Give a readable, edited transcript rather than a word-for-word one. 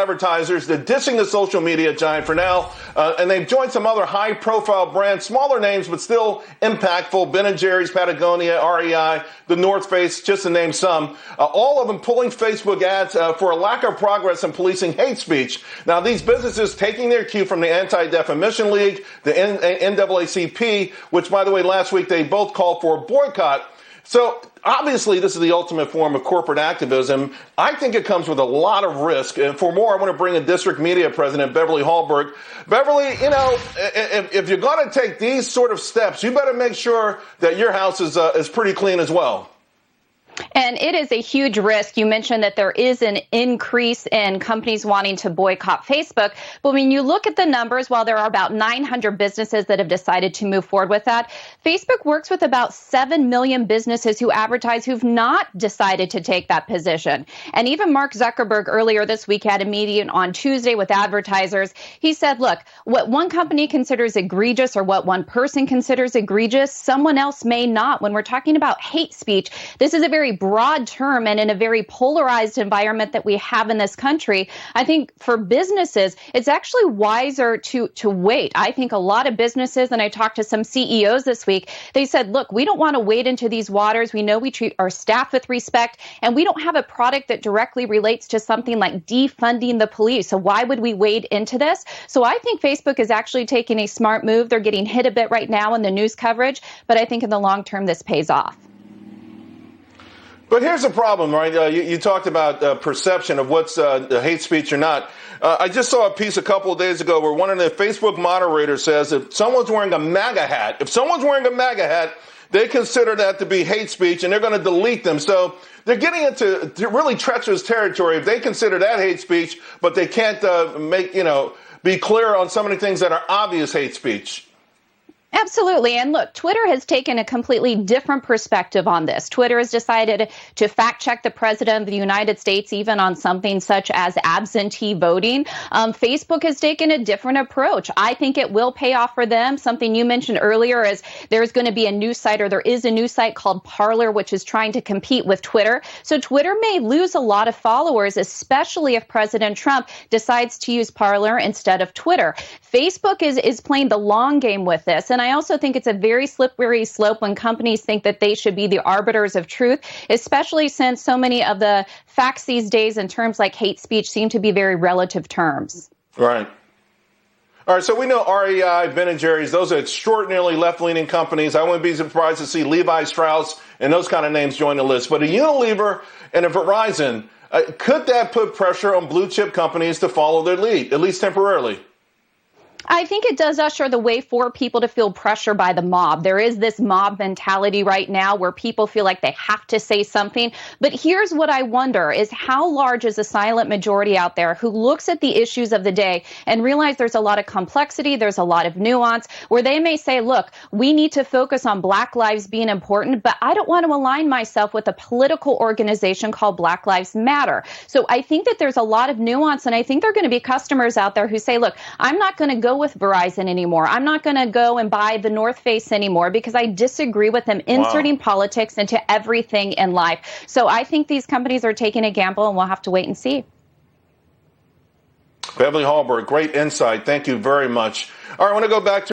advertisers. They're dissing the social media giant for now, and they've joined some other high-profile brands, smaller names, but still impactful. Ben & Jerry's, Patagonia, REI, the North Face, just to name some. All of them pulling Facebook ads for a lack of progress in policing hate speech. Now, these businesses taking their cue from the Anti-Defamation League, the NAACP, which, by the way, last week they both called for a boycott. So obviously, this is the ultimate form of corporate activism. I think it comes with a lot of risk. And for more, I want to bring in District Media President Beverly Hallberg. Beverly, you know, if you're going to take these sort of steps, you better make sure that your house is pretty clean as well. And it is a huge risk. You mentioned that there is an increase in companies wanting to boycott Facebook. But when you look at the numbers, while there are about 900 businesses that have decided to move forward with that, Facebook works with about 7 million businesses who advertise who've not decided to take that position. And even Mark Zuckerberg earlier this week had a meeting on Tuesday with advertisers. He said, look, what one company considers egregious or what one person considers egregious, someone else may not. When we're talking about hate speech, this is a very broad term, and in a very polarized environment that we have in this country, I think for businesses, it's actually wiser to wait. I think a lot of businesses, and I talked to some CEOs this week, they said, look, we don't want to wade into these waters. We know we treat our staff with respect, and we don't have a product that directly relates to something like defunding the police. So why would we wade into this? So I think Facebook is actually taking a smart move. They're getting hit a bit right now in the news coverage, but I think in the long term, this pays off. But here's the problem, right? You talked about perception of what's hate speech or not. I just saw a piece a couple of days ago where one of the Facebook moderators says if someone's wearing a MAGA hat, they consider that to be hate speech and they're going to delete them. So they're getting into really treacherous territory if they consider that hate speech, but they can't be clear on some of the things that are obvious hate speech. Absolutely. And look, Twitter has taken a completely different perspective on this. Twitter has decided to fact check the president of the United States, even on something such as absentee voting. Facebook has taken a different approach. I think it will pay off for them. Something you mentioned earlier is there's going to be a new site, or there is a new site called Parler, which is trying to compete with Twitter. So Twitter may lose a lot of followers, especially if President Trump decides to use Parler instead of Twitter. Facebook is playing the long game with this. And I also think it's a very slippery slope when companies think that they should be the arbiters of truth, especially since so many of the facts these days in terms like hate speech seem to be very relative terms. Right. All right, so we know REI, Ben & Jerry's, those are extraordinarily left-leaning companies. I wouldn't be surprised to see Levi Strauss and those kind of names join the list. But a Unilever and a Verizon, could that put pressure on blue-chip companies to follow their lead, at least temporarily? I think it does usher the way for people to feel pressure by the mob. There is this mob mentality right now where people feel like they have to say something. But here's what I wonder is how large is the silent majority out there who looks at the issues of the day and realize there's a lot of complexity, there's a lot of nuance, where they may say, look, we need to focus on Black lives being important, but I don't want to align myself with a political organization called Black Lives Matter. So I think that there's a lot of nuance, and I think there are going to be customers out there who say, look, I'm not going to go with Verizon anymore. I'm not going to go and buy the North Face anymore because I disagree with them inserting politics into everything in life. So I think these companies are taking a gamble, and we'll have to wait and see. Beverly Hallberg, great insight. Thank you very much. All right, I want to go back to